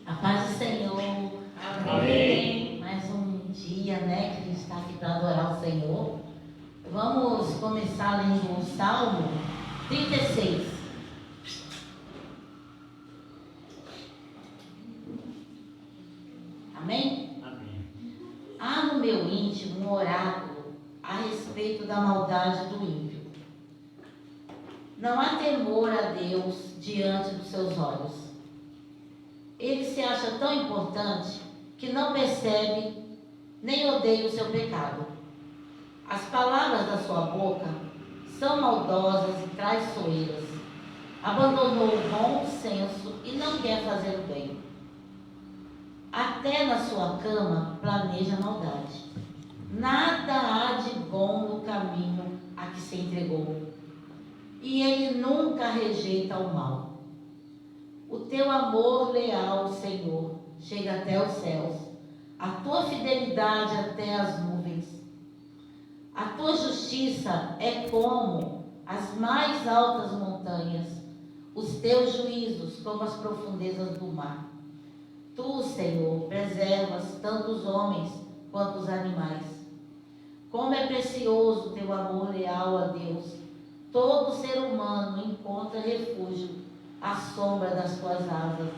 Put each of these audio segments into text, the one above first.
A paz do Senhor. Amém. Mais um dia, né, que a gente está aqui para adorar o Senhor. Vamos começar lendo o Salmo 36. Amém? Amém. Há no meu íntimo um oráculo a respeito da maldade do ímpio. Não há temor a Deus diante dos seus olhos. Ele se acha tão importante que não percebe nem odeia o seu pecado. As palavras da sua boca são maldosas e traiçoeiras. Abandonou o bom senso e não quer fazer o bem. Até na sua cama planeja maldade. Nada há de bom no caminho a que se entregou. E ele nunca rejeita o mal. O teu amor leal, Senhor, chega até os céus, a tua fidelidade até as nuvens. A tua justiça é como as mais altas montanhas, os teus juízos como as profundezas do mar. Tu, Senhor, preservas tanto os homens quanto os animais. Como é precioso o teu amor leal a Deus. Todo ser humano encontra refúgio à sombra das tuas asas.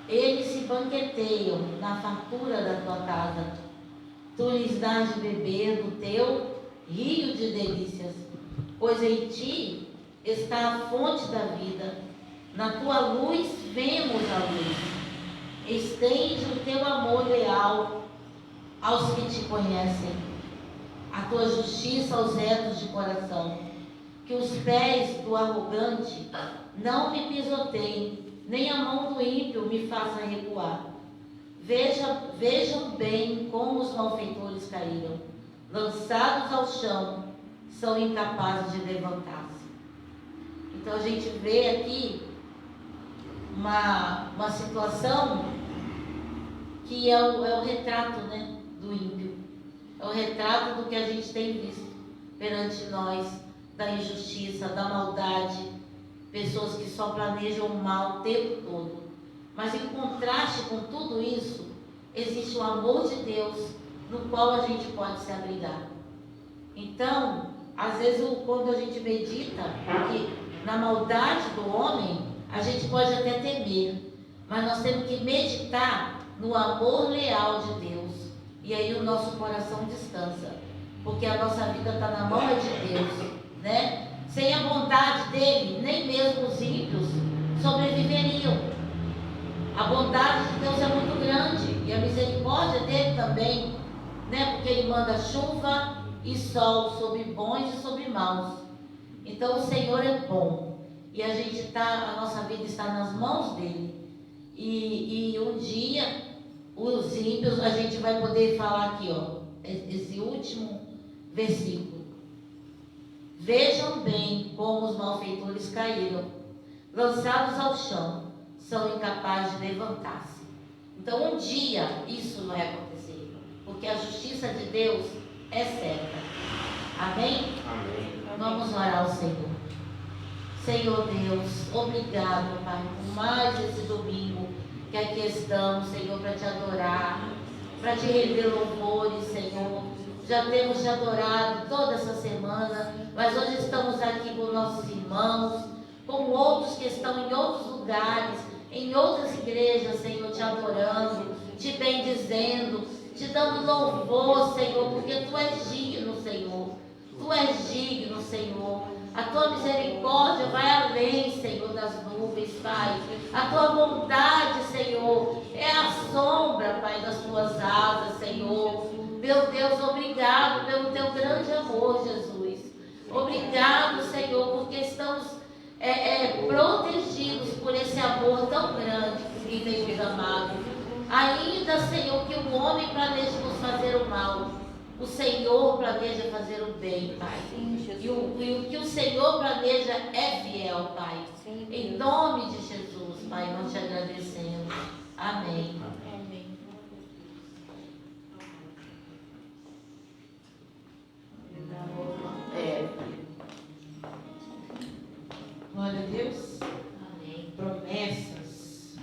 Eles se banqueteiam na fartura da tua casa. Tu lhes dás de beber do teu rio de delícias, pois em ti está a fonte da vida. Na tua luz vemos a luz. Estende o teu amor leal aos que te conhecem, a tua justiça aos retos de coração. Que os pés do arrogante não me pisoteiem, nem a mão do ímpio me faça recuar. Vejam bem como os malfeitores caíram. Lançados ao chão, são incapazes de levantar-se. Então a gente vê aqui uma situação que é o retrato, né, do ímpio. É o retrato do que a gente tem visto perante nós, da injustiça, da maldade, pessoas que só planejam o mal o tempo todo. Mas em contraste com tudo isso, existe o amor de Deus no qual a gente pode se abrigar. Então, às vezes quando a gente medita que na maldade do homem, a gente pode até temer, mas nós temos que meditar no amor leal de Deus. E aí o nosso coração descansa, porque a nossa vida está na mão de Deus, né? Sem a bondade dele, nem mesmo os ímpios sobreviveriam. A bondade de Deus é muito grande e a misericórdia dele também, né? Porque ele manda chuva e sol sobre bons e sobre maus. Então o Senhor é bom e a nossa vida está nas mãos dele. E um dia os ímpios, a gente vai poder falar aqui, ó, esse último versículo. Vejam bem como os malfeitores caíram, lançados ao chão, são incapazes de levantar-se. Então um dia isso vai acontecer, porque a justiça de Deus é certa. Amém? Amém. Vamos orar ao Senhor. Senhor Deus, obrigado, Pai, por mais esse domingo que aqui estamos, Senhor, para te adorar, para te render louvores, Senhor. Já temos te adorado toda essa semana, mas hoje estamos aqui com nossos irmãos, com outros que estão em outros lugares, em outras igrejas, Senhor, te adorando, te bendizendo, te dando louvor, Senhor, porque Tu és digno, Senhor. Tu és digno, Senhor. A Tua misericórdia vai além, Senhor, das nuvens, Pai. A Tua bondade, Senhor, é a sombra, Pai, das Tuas asas, Senhor. Meu Deus, obrigado pelo Teu grande amor, Jesus. Obrigado, Senhor, porque estamos protegidos por esse amor tão grande que tem nos amado. Ainda, Senhor, que o homem planeja nos fazer o mal, o Senhor planeja fazer o bem, Pai. E o que o Senhor planeja é fiel, Pai. Em nome de Jesus, Pai, nós te agradecemos. Amém. Glória a Deus. Amém. Promessas.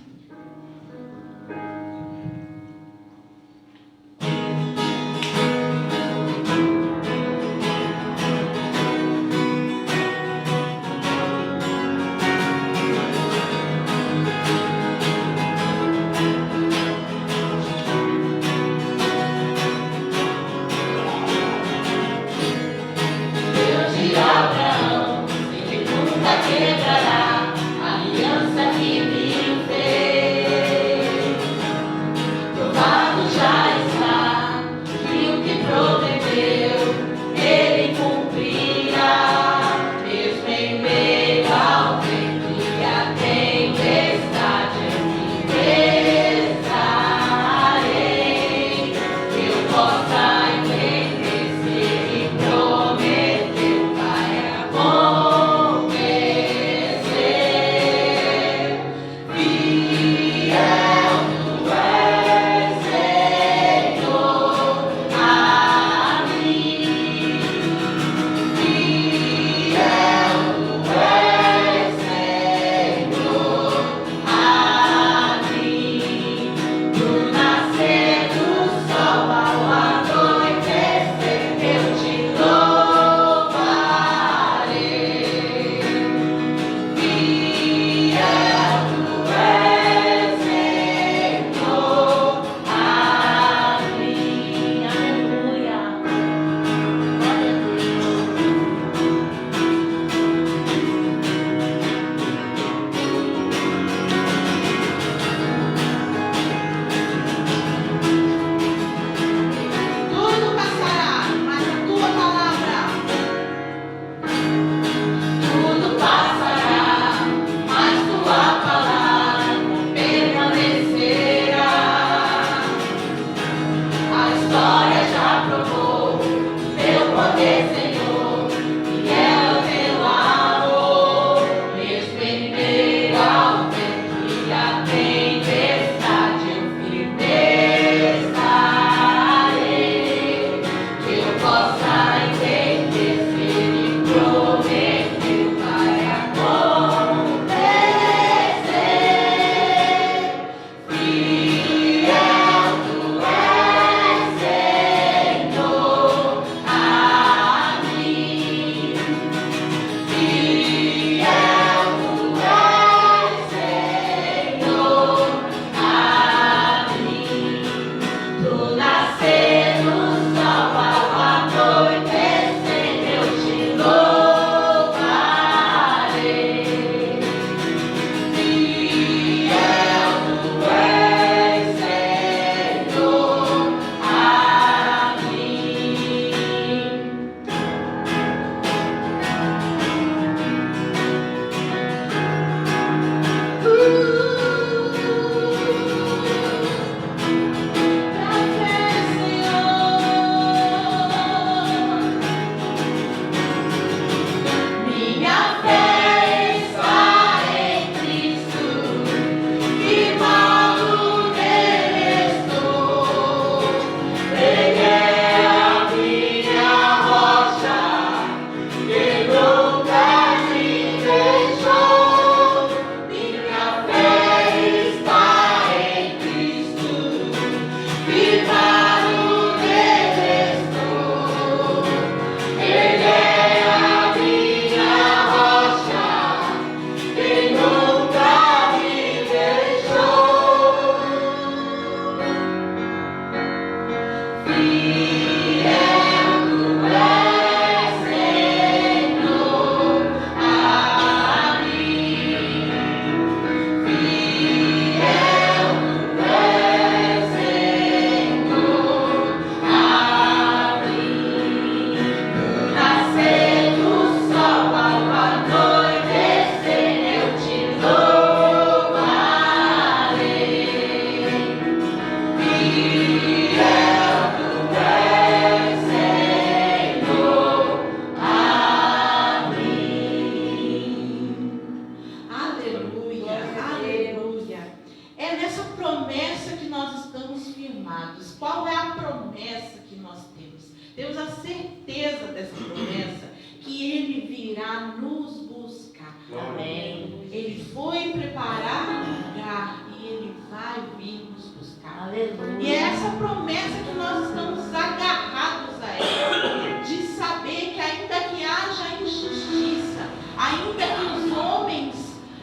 ainda que os homens,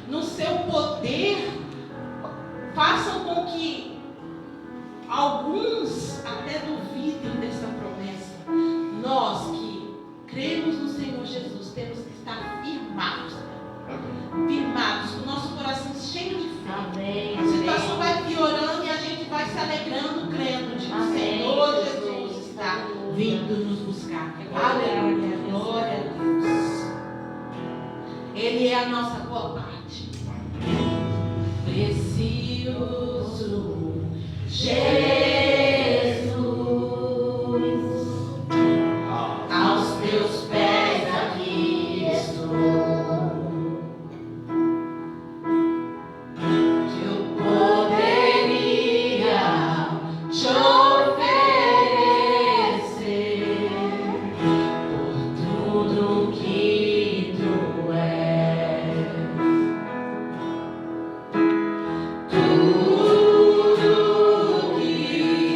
no seu poder, façam com que alguns até duvidem dessa promessa, nós que cremos no Senhor Jesus temos que estar firmados, com o nosso coração cheio de fé. Amém. A situação vai piorando e a gente vai se alegrando, crendo de que o Senhor Jesus está vindo nos buscar. Aleluia, glória a Deus. Ele é a nossa boa parte. Precioso Jesus, aos teus pés aqui estou. Eu poderia te oferecer por tudo que tu és. Tudo que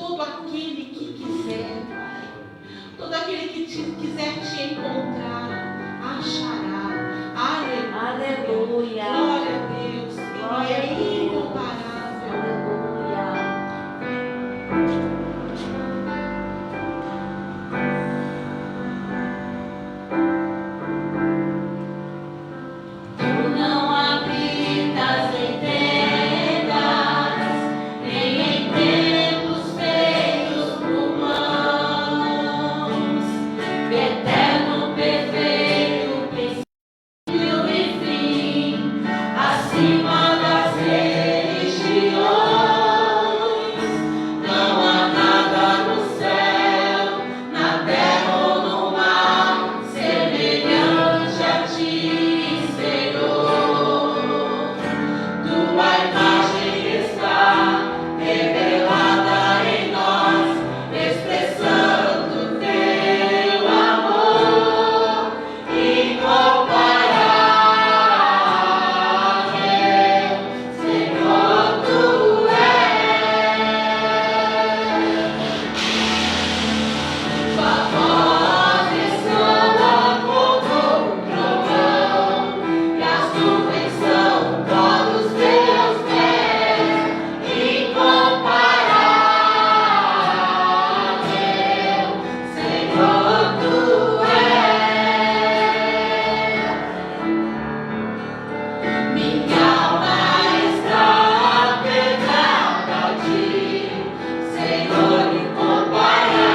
todo aquele que quiser, Pai. Todo aquele que quiser te encontrar, achará. Aleluia. Glória a Deus. Ele é incomparável. Aleluia. Tu não habitas em tendas, nem em templos feitos por mãos. Eterno, perfeito, princípio e fim, acima das religiões. Não há nada no céu, na terra ou no mar, semelhante a ti, Senhor. Tua imagem está revelada em nós, expressando teu amor incomparável. Senhor, tu tua voz ressoa como um trovão, e as nuvens são pó dos teus pés, incomparável. Senhor, tu minha alma está apegada a ti, Senhor, incomparável.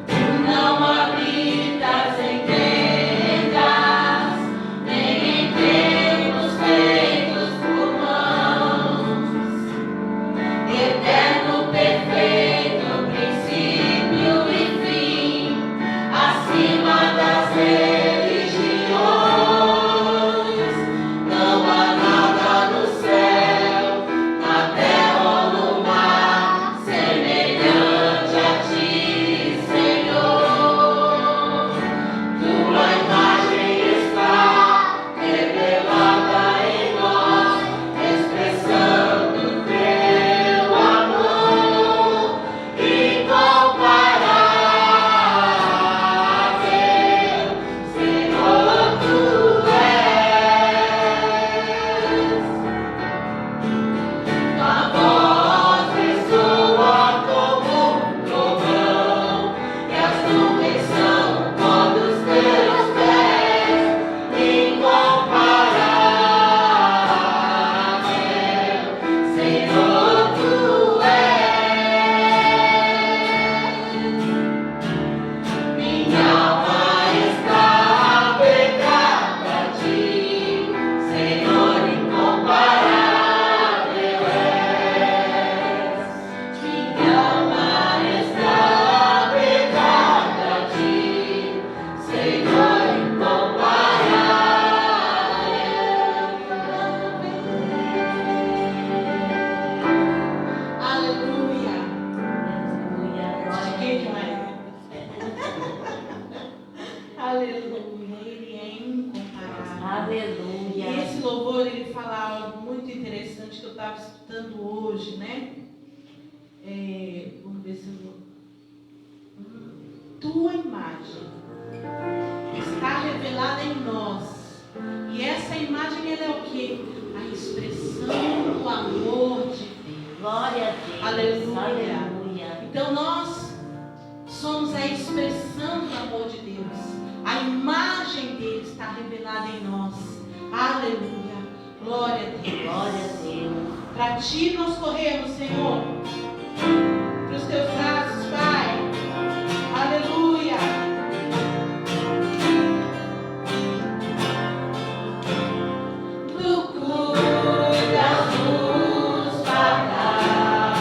Tu não habitas em tendas, nem em templos feitos por mãos. Eterno, perfeito, princípio e fim, acima das religiões. Não há nada no céu, na terra ou no mar, semelhante a ti, Senhor. Tua imagem está revelada em nós, expressando teu amor incomparável. Senhor, tu tua voz ressoa como um trovão, e as nuvens são pó dos teus pés, incomparável. Senhor, tu minha alma está apegada a ti, Senhor, incomparável. Minha alma está apegada a ti, Senhor, incomparável. Aleluia. Quem mais? Aleluia. Ele é incomparável. Aleluia. E esse louvor, ele fala algo muito interessante que eu estava escutando hoje, né? Vamos ver se eu vou. Tua imagem está revelada em nós. E essa imagem, ela é o quê? A expressão do amor de Deus. Glória a Deus. Aleluia. Aleluia. Então nós somos a expressão do amor de Deus. A imagem dele está revelada em nós. Aleluia. Glória a Deus. Glória a Deus. Para ti nós corremos, Senhor. Para os teus braços, Pai. Aleluia. Tu cuidas dos pardais,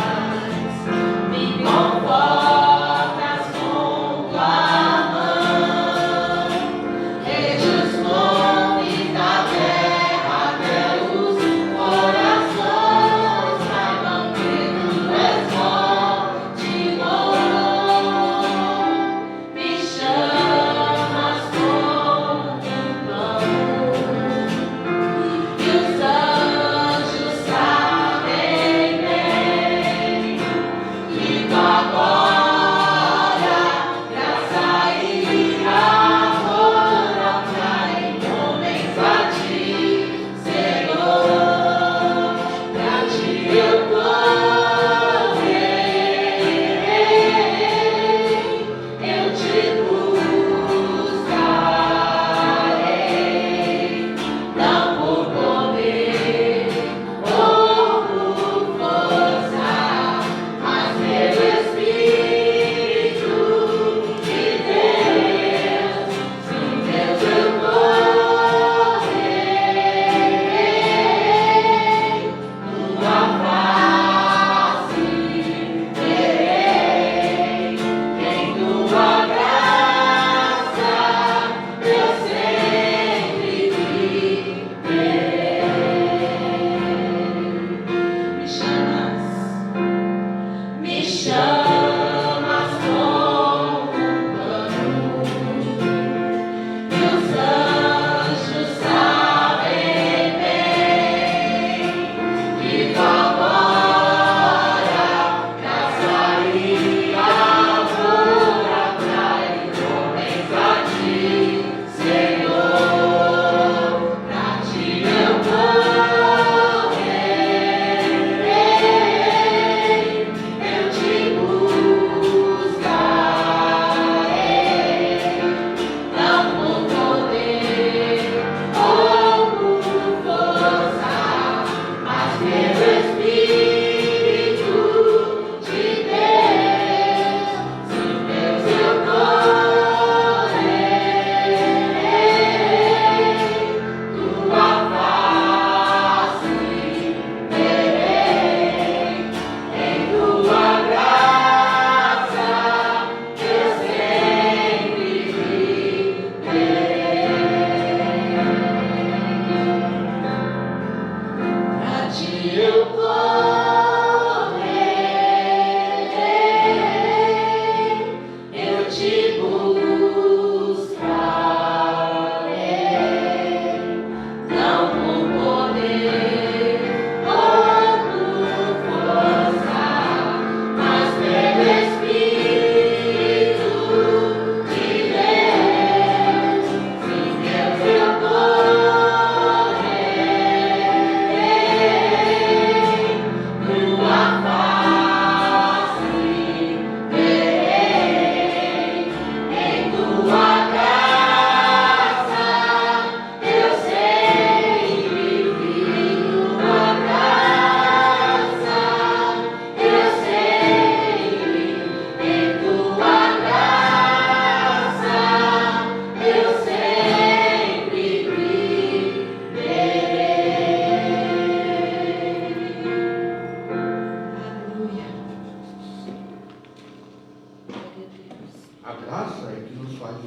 me confortas com tua mão, desde os montes da terra até os corações saibam que tu és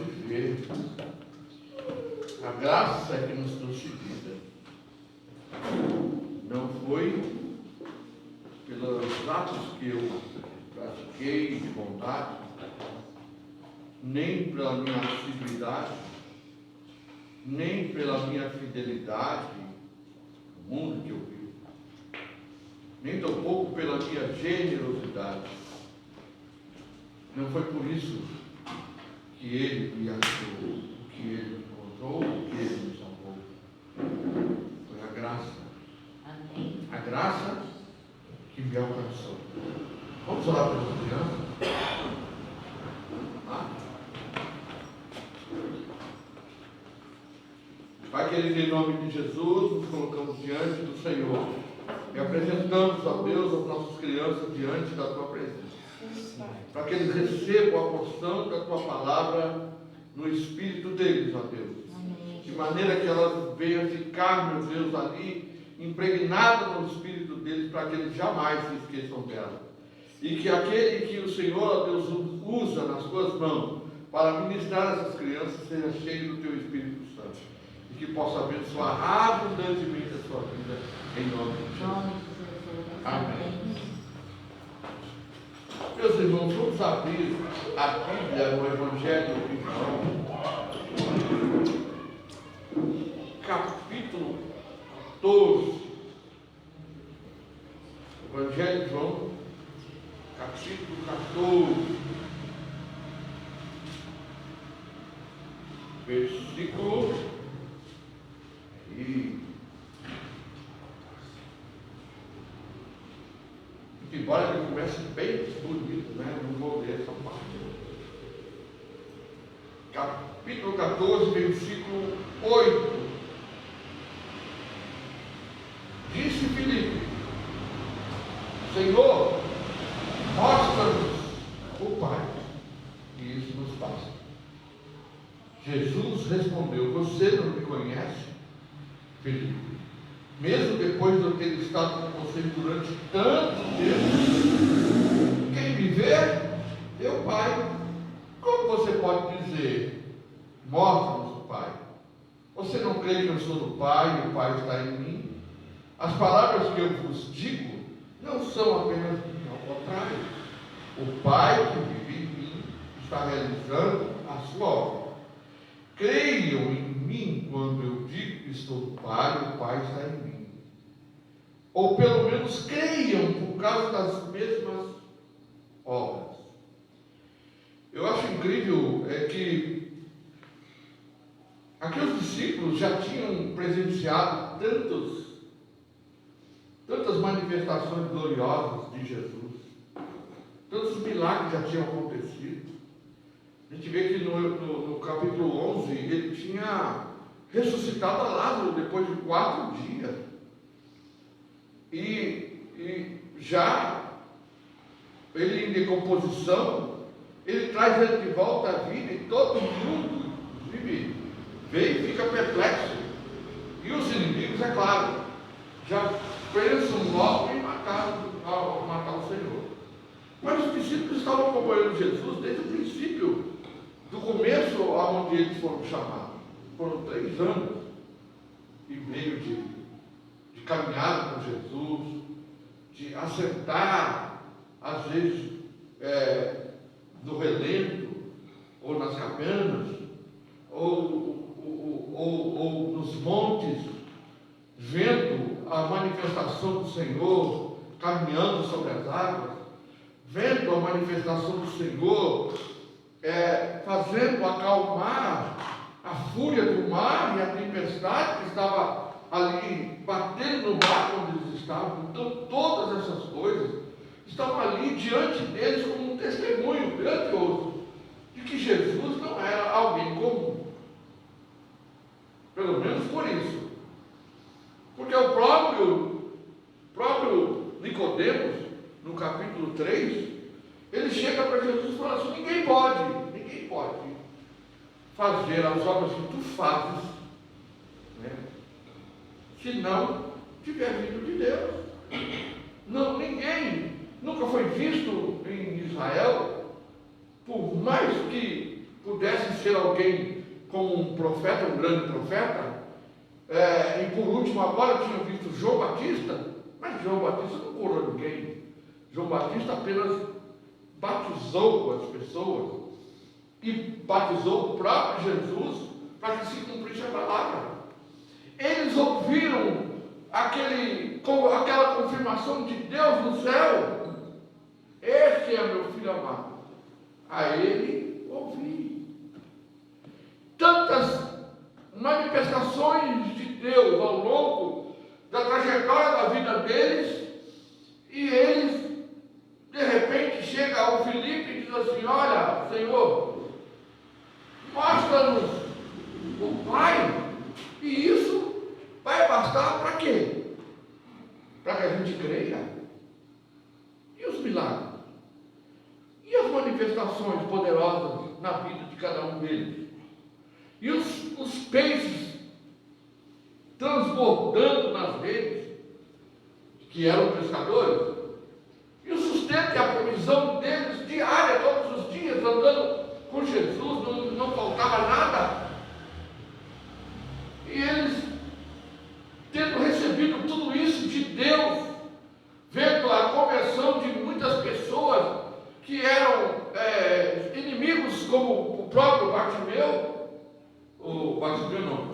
viver. A graça é que nos trouxe vida. Não foi pelos atos que eu pratiquei de bondade, nem pela minha assiduidade, nem pela minha fidelidade no mundo que eu vivo, nem tampouco pela minha generosidade. Não foi por isso que Ele me achou, que Ele me encontrou, que Ele me salvou. Foi a graça. Amém. A graça que me alcançou. Vamos orar pelas crianças? Pai querido, em nome de Jesus, nos colocamos diante do Senhor e apresentamos, ó Deus, as nossas crianças diante da Tua presença, para que eles recebam a porção da Tua palavra no espírito deles, ó Deus, de maneira que elas venham ficar, meu Deus, ali, impregnadas no espírito deles, para que eles jamais se esqueçam dela, e que aquele que o Senhor, ó Deus, usa nas Tuas mãos para ministrar essas crianças seja cheio do Teu Espírito Santo, e que possa abençoar abundantemente a sua vida, em nome de Jesus. Amém. Meus irmãos, vamos abrir a Bíblia no Evangelho de João, capítulo 14. Evangelho de João, capítulo 14, versículo embora ele comece bem bonito, né? Não vou ler essa parte. Capítulo 14, versículo 8. Disse Filipe: Senhor, mostra-nos o Pai, e isso nos basta. Jesus respondeu: Você não me conhece, Filipe? Mesmo depois de eu ter estado com você durante tanto tempo, quem me vê, vê o Pai. Como você pode dizer: mostra-nos o Pai? Você não crê que eu sou do Pai e o Pai está em mim? As palavras que eu vos digo não são apenas minhas, ao contrário. O Pai que vive em mim está realizando a sua obra. Creiam em mim quando eu digo que estou no Pai e o Pai está em mim. Ou pelo menos creiam por causa das mesmas obras. Eu acho incrível que aqui os discípulos já tinham presenciado tantas manifestações gloriosas de Jesus, tantos milagres já tinham acontecido. A gente vê que no capítulo 11 ele tinha ressuscitado a Lázaro depois de 4 dias. E já ele em decomposição, ele traz ele de volta à vida, e todo mundo, inclusive, vê e fica perplexo. E os inimigos, é claro, já pensam logo em matar o Senhor. Mas os discípulos estavam acompanhando Jesus desde o princípio, do começo aonde eles foram chamados. Foram 3 anos e meio de caminhada com Jesus, de assentar, às vezes, no relento, ou nas cabanas, ou nos montes, vendo a manifestação do Senhor caminhando sobre as águas, vendo a manifestação do Senhor fazendo acalmar a fúria do mar e a tempestade que estava ali batendo no mar onde eles estavam. Então todas essas coisas estavam ali diante deles como um testemunho grandioso de que Jesus não era alguém comum. Pelo menos por isso. Porque o próprio Nicodemos, no capítulo 3, ele chega para Jesus e fala assim: ninguém pode fazer as obras que tu fazes, né, se não tiver vindo de Deus. Não, ninguém nunca foi visto em Israel, por mais que pudesse ser alguém como um profeta, um grande profeta. E por último, agora eu tinha visto João Batista, mas João Batista não curou ninguém. João Batista apenas batizou as pessoas e batizou o próprio Jesus para que se cumprisse a palavra. Eles ouviram aquela confirmação de Deus no céu. Este é meu filho amado. A ele ouvi. Tantas manifestações de Deus ao longo da trajetória da vida deles, e eles, de repente, chega ao Filipe e diz assim: olha, Senhor, mostra-nos o Pai, e isso vai bastar para quê? Para que a gente creia. E os milagres? E as manifestações poderosas na vida de cada um deles? E os peixes transbordando nas redes, que eram pescadores? E o sustento e a provisão deles diária, todos os dias, andando com Jesus, não faltava nada. E eles, tendo recebido tudo isso de Deus, vendo a conversão de muitas pessoas que eram inimigos, como o próprio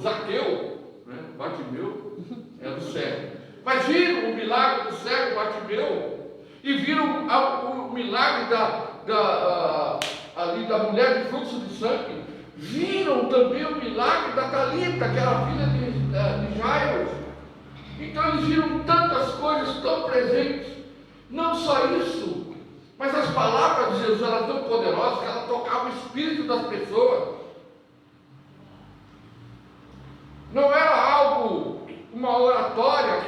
Zaqueu, né? Bartimeu é do cego. Mas viram o milagre do cego Bartimeu, e viram o milagre ali da mulher de fluxo de sangue. Viram também o milagre da Talita, que era filha de Jairo. Então eles viram tantas coisas tão presentes. Não só isso, mas as palavras de Jesus eram tão poderosas que ela tocava o espírito das pessoas. Não era algo, uma oratória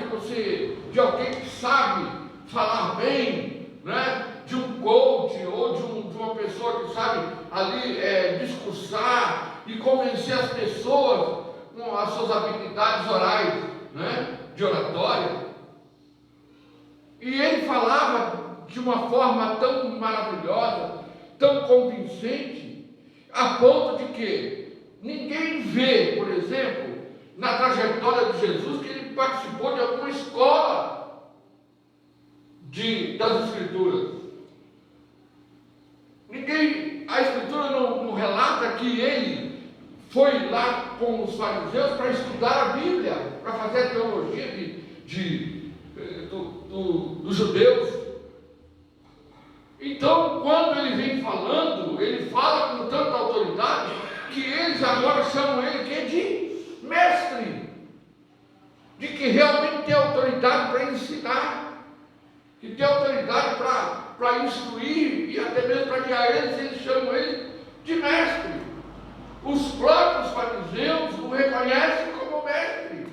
de alguém que sabe falar bem, né? De um coach ou de uma pessoa que sabe ali discursar e convencer as pessoas com as suas habilidades orais, né? De oratória. E ele falava de uma forma tão maravilhosa, tão convincente, a ponto de que ninguém vê, por exemplo, na trajetória de Jesus, que ele participou de alguma escola das Escrituras. A Escritura não relata que ele foi lá com os fariseus para estudar a Bíblia, para fazer a teologia dos judeus. Então, quando ele vem falando, ele fala com tanta autoridade que eles agora chamam ele que é de mestre, de que realmente tem autoridade para ensinar, que tem autoridade para instruir e até mesmo para guiar eles chamam ele de mestre. Os próprios fariseus o reconhecem como mestre.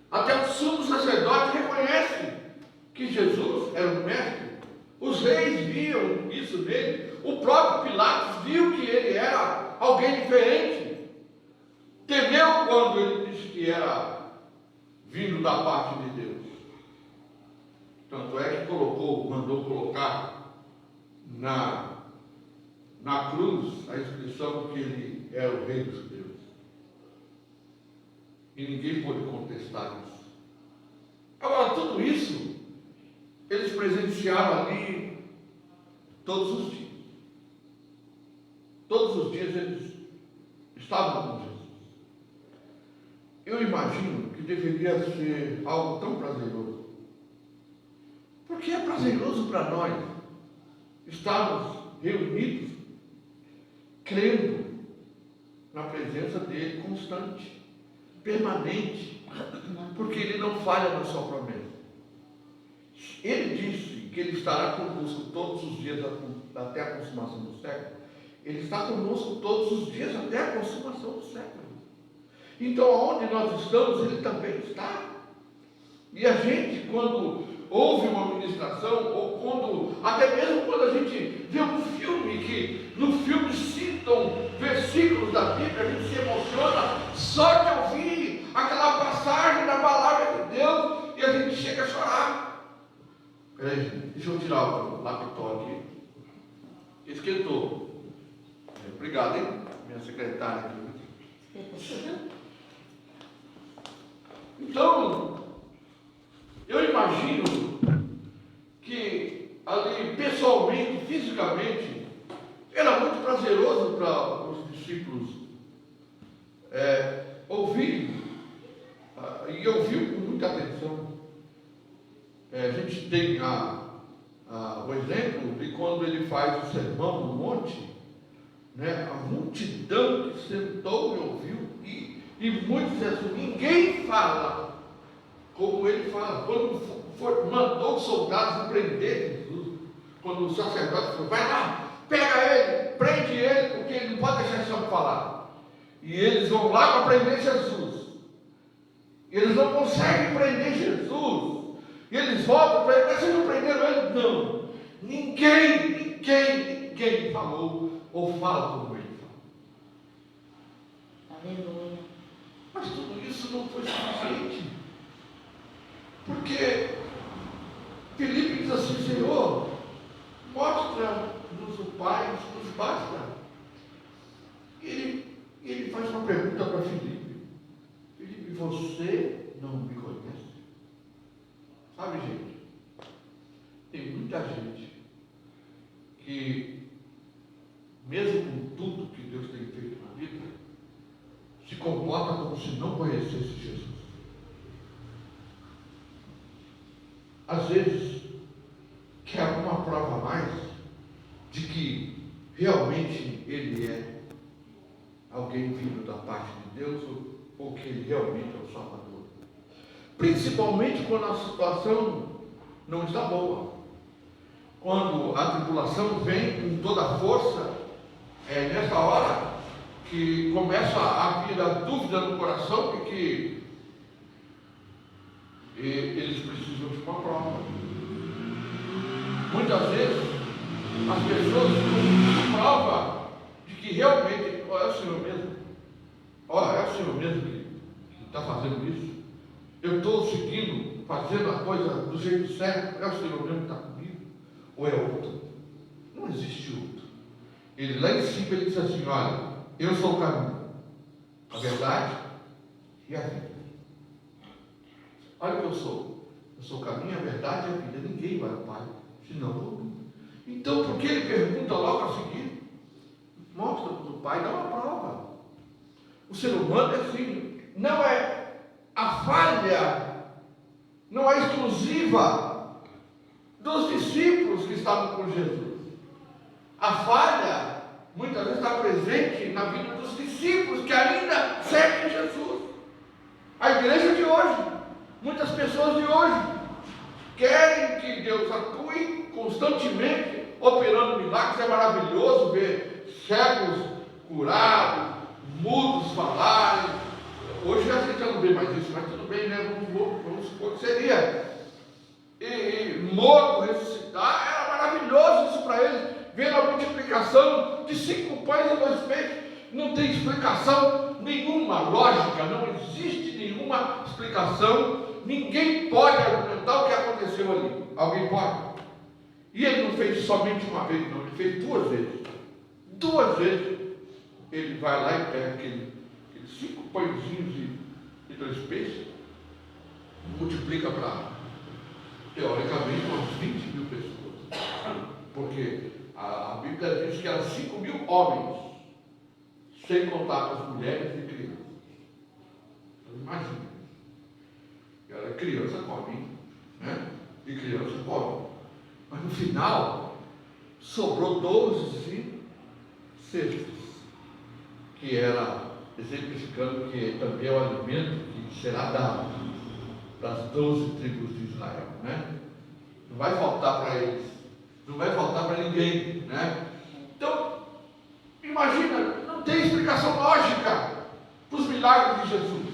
Até os sumos sacerdotes reconhecem que Jesus era um mestre. Os reis viam isso nele. O próprio Pilatos viu que ele era alguém diferente. Temeu quando ele disse que era vindo da parte de Deus. Tanto é que mandou colocar na cruz a inscrição que ele era o rei dos judeus. E ninguém pôde contestar isso. Agora, tudo isso eles presenciaram ali todos os dias. Todos os dias eles estavam com Jesus. Eu imagino que deveria ser algo tão prazeroso. Porque é prazeroso para nós estarmos reunidos, crendo na presença dele constante, permanente, porque ele não falha na sua promessa. Ele disse que ele estará conosco todos os dias até a consumação do século. Ele está conosco todos os dias até a consumação do século. Então, onde nós estamos, ele também está. E a gente, quando ouve uma ministração, ou até mesmo quando a gente vê um filme, que no filme citam versículos da Bíblia, a gente se emociona só de ouvir aquela passagem da palavra de Deus, e a gente chega a chorar. Peraí, deixa eu tirar o laptop aqui. Esquentou. Obrigado, hein? Minha secretária aqui. Então, eu imagino que ali, pessoalmente, fisicamente, era muito prazeroso para os discípulos ouvirem, e ouviu com muita atenção. A gente tem o exemplo de quando ele faz o sermão no monte, né? A multidão que sentou e ouviu, e muitos dizem assim, ninguém fala como ele fala. Quando mandou os soldados prender Jesus, quando o sacerdote falou, vai lá, pega ele, prende ele, porque ele não pode deixar esse homem falar. E eles vão lá para prender Jesus. Eles não conseguem prender Jesus. E eles voltam para ele, mas vocês não prenderam ele? Não. Ninguém falou ou fala como ele fala. Aleluia. Mas tudo isso não foi suficiente. Porque Filipe diz assim, Senhor, mostra-nos o Pai, nos basta. Ele faz uma pergunta para Filipe. Filipe, você não me conhece? Sabe, gente, tem muita gente que, mesmo com tudo que Deus tem feito na vida, se comporta como se não conhecesse Jesus. Às vezes, quer uma prova a mais de que realmente ele é alguém vindo da parte de Deus, ou que ele realmente é o Salvador. Principalmente quando a situação não está boa. Quando a tribulação vem com toda a força, é nessa hora que começa a vir a dúvida no coração de que eles precisam de uma prova. Muitas vezes as pessoas ficam prova de que realmente, é o Senhor mesmo, é o Senhor mesmo que está fazendo isso. Eu estou seguindo, fazendo a coisa do jeito certo, é o Senhor mesmo que está comigo, ou é outro? Não existe outro. Ele lá em cima ele diz assim, olha, eu sou o caminho, a verdade e a vida. Olha o que eu sou o caminho, a verdade e a vida. Ninguém vai ao Pai, senão por mim. Então, por que ele pergunta logo a seguir? Mostra para o Pai, dá uma prova. O ser humano é assim, não é a falha, não é exclusiva dos discípulos que estavam com Jesus. A falha, muitas vezes, está presente na vida dos discípulos que ainda seguem Jesus. A igreja de hoje, muitas pessoas de hoje, querem que Deus atue constantemente, operando milagres. É maravilhoso ver cegos curados, mudos falarem. Hoje a gente não vê mais isso, mas tudo bem, né? Vamos supor que seria. E morto ressuscitar, era maravilhoso isso para eles. Ver a multiplicação de 5 pães e 2 peixes. Não tem explicação nenhuma lógica, não existe nenhuma explicação. Ninguém pode argumentar o que aconteceu ali. Alguém pode? E ele não fez somente uma vez, não, ele fez 2 vezes. 2 vezes ele vai lá e pega aqueles 5 pãezinhos e 2 peixes, multiplica para, teoricamente, umas 20 mil pessoas. Porque a Bíblia diz que eram 5 mil homens, sem contar as mulheres e crianças. Então, imagina. Era criança come, né? E criança come. Mas no final, sobrou 12 cestos, que era exemplificando que também é o alimento que será dado para as 12 tribos de Israel, né? Não vai faltar para eles, não vai faltar para ninguém, né? Então, imagina, não tem explicação lógica para os milagres de Jesus.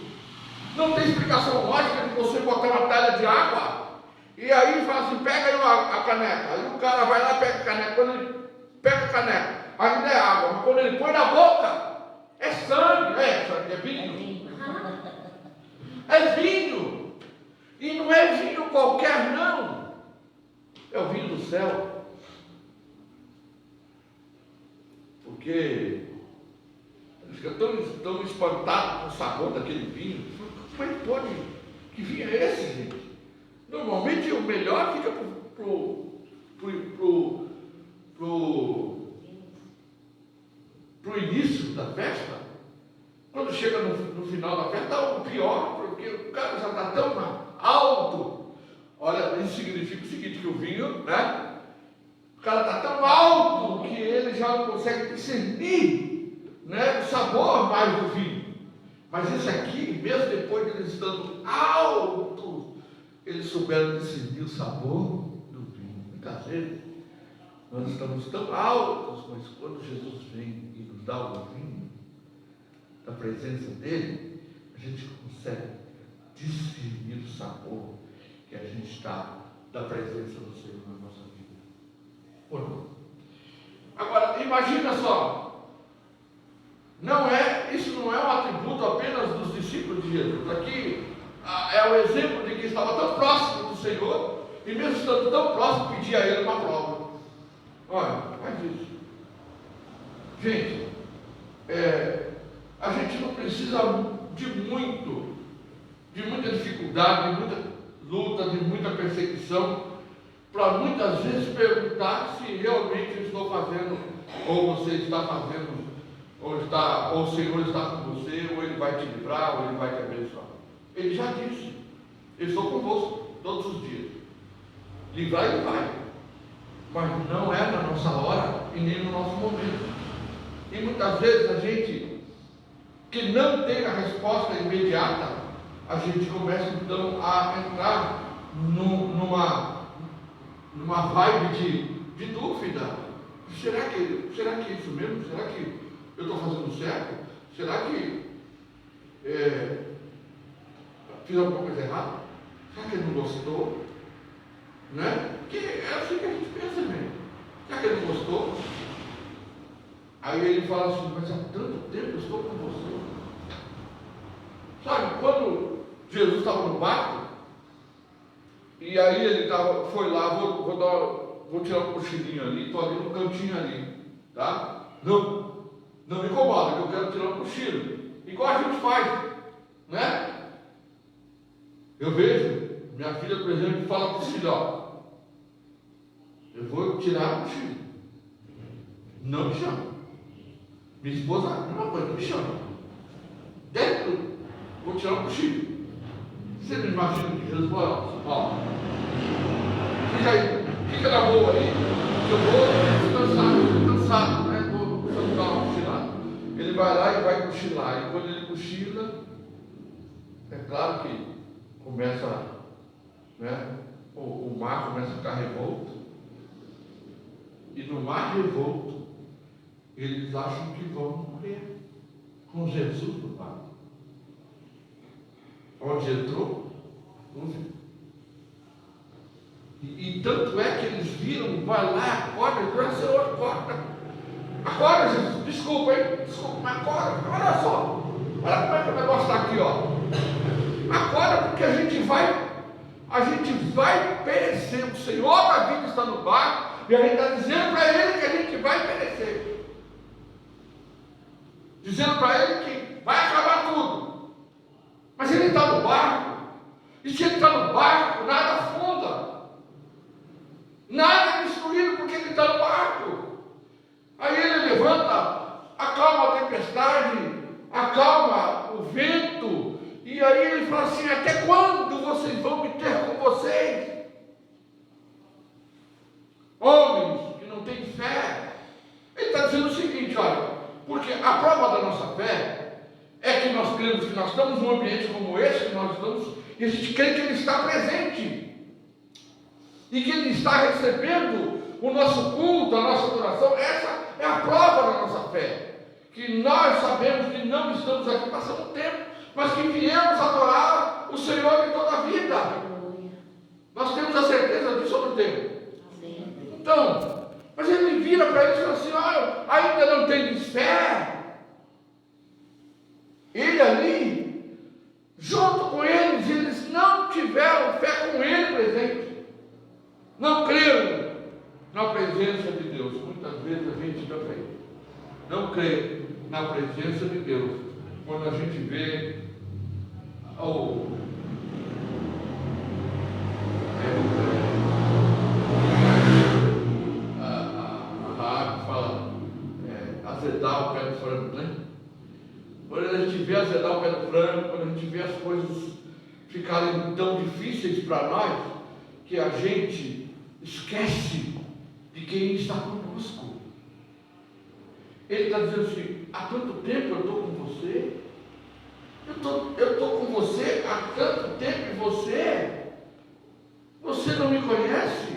Não tem explicação lógica de você botar uma talha de água e aí fala assim, pega aí a caneca. Aí o cara vai lá e pega a caneca. Quando ele pega a caneca, ainda é água, mas quando ele põe na boca, é sangue, é vinho. É vinho. E não é vinho qualquer, não. É o vinho do céu. Porque fica tão espantado com o sabor daquele vinho. Como é que pode? Que vinho é esse, gente? Normalmente o melhor fica pro início da festa. Quando chega no final da festa, dá o pior, porque o cara já está tão alto. Olha, isso significa o seguinte, que o vinho, né? O cara está tão alto que ele já não consegue discernir, né, o sabor mais do vinho. Mas esse aqui, mesmo depois de eles estando altos, eles souberam discernir o sabor do vinho. Muitas vezes nós estamos tão altos, mas quando Jesus vem e nos dá o vinho da presença dele, a gente consegue discernir o sabor que a gente está da presença do Senhor na nossa vida. Ou não? Agora, imagina só, isso não é um atributo apenas dos discípulos de Jesus. Aqui é o exemplo de que estava tão próximo do Senhor, e mesmo estando tão próximo, pedia a ele uma prova. Olha, faz isso. Gente, a gente não precisa de muita dificuldade, de muita luta, de muita perseguição, para muitas vezes perguntar se realmente eu estou fazendo, ou você está fazendo, ou o Senhor está com você, ou Ele vai te livrar, ou Ele vai te abençoar. Ele já disse, eu estou convosco todos os dias. Livrar Ele vai, mas não é na nossa hora e nem no nosso momento. E muitas vezes a gente que não tem a resposta imediata, a gente começa então a entrar numa vibe de dúvida. Será que é isso mesmo? Será que eu estou fazendo certo? Será que fiz alguma coisa errada? Será que ele não gostou? Né? Que é assim que a gente pensa mesmo. Será que ele não gostou? Aí ele fala assim, mas há tanto tempo eu estou com você. Sabe, quando Jesus estava no barco, e aí ele foi lá, vou tirar um cochilinho ali, estou ali no cantinho ali, tá? Não me incomoda, que eu quero tirar um cochilo. Igual a gente faz, né? Eu vejo, minha filha, por exemplo, fala para o filho, ó, eu vou tirar o cochilo. Não me chama. Minha esposa, não me chama. Dentro, vou tirar um cochilo. Você não imagina que Jesus falou, ó, fica aí, fica na boa aí, eu vou cansado, né? Vou dar uma cochilada. Ele vai lá e vai cochilar. E quando ele cochila, é claro que começa, né? O mar começa a ficar revolto. E no mar revolto, eles acham que vão morrer com Jesus no barco. Onde entrou, não viu. E tanto é que eles viram, vai lá, acorda, Senhor, acorda, Jesus, desculpa, mas acorda, olha só, olha como é que o negócio está aqui, ó. Acorda, porque a gente vai perecer. O Senhor da vida está no barco, e a gente está dizendo para Ele que a gente vai perecer, dizendo para Ele que vai acabar tudo. Mas Ele está no barco, e se Ele está no barco, nada afunda, nada é destruído, porque Ele está no barco. Aí Ele levanta, acalma a tempestade, acalma o vento, e aí Ele fala assim, até quando vocês vão me ter com vocês? Homens que não têm fé. Ele está dizendo o seguinte, olha, porque a prova da nossa fé é que nós cremos que nós estamos num ambiente como esse, que nós estamos, e a gente crê que Ele está presente, e que Ele está recebendo o nosso culto, a nossa adoração. Essa é a prova da nossa fé, que nós sabemos que não estamos aqui passando tempo, mas que viemos adorar o Senhor em toda a vida. Nós temos a certeza disso ou não temos? Então, mas Ele vira para eles e fala assim, olha, ainda não tendes fé? Ele ali, junto com eles não tiveram fé com Ele presente, não creram na presença de Deus. Muitas vezes a gente também não crê na presença de Deus, quando a gente vê a fala azedar o pé do frango, né? Quando a gente vê azedar o pé do frango, quando a gente vê as coisas ficarem tão difíceis para nós, que a gente esquece de quem está conosco. Ele está dizendo assim: há tanto tempo eu estou com você, eu estou com você há tanto tempo, e você não me conhece?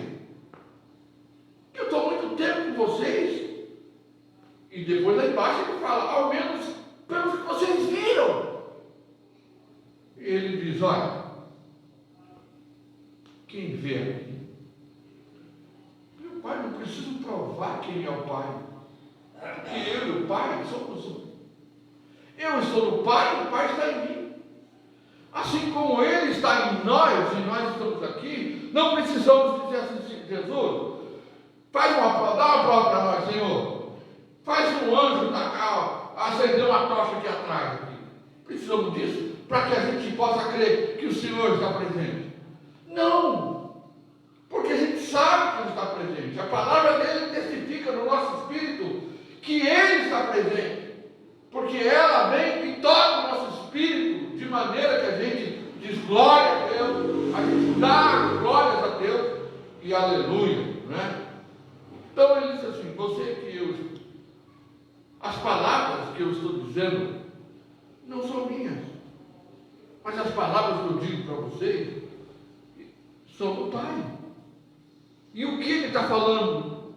Eu estou há muito tempo com vocês. E depois lá embaixo ele fala: ao menos pelo que vocês viram. Ele diz: olha, quem vê aqui, meu Pai, não preciso provar quem é o Pai, porque eu e o Pai somos um. Eu estou no Pai e o Pai está em mim. Assim como Ele está em nós e nós estamos aqui, não precisamos dizer assim: Jesus, dá uma prova para nós, Senhor. Faz um anjo da cá, acender uma tocha aqui atrás. Aqui. Precisamos disso para que a gente possa crer que o Senhor está presente. Não, porque a gente sabe que Ele está presente. A palavra dele testifica no nosso espírito que Ele está presente, porque ela vem e toca o nosso espírito de maneira que a gente diz glória a Deus, a gente dá glórias a Deus e aleluia, né? Então ele disse assim: as palavras que eu estou dizendo não são minhas, mas as palavras que eu digo para vocês são do Pai. E o que ele está falando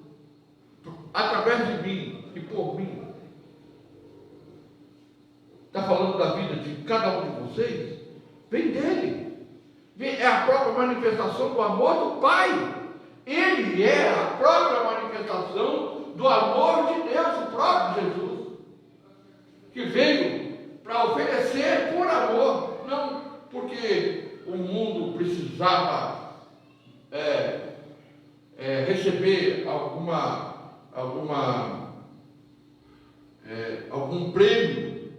através de mim e por mim, está falando da vida de cada um de vocês, vem dele. É a própria manifestação do amor do Pai. Ele é a própria manifestação do amor de Deus, o próprio Jesus, que veio para oferecer por amor, não porque o mundo precisava receber algum prêmio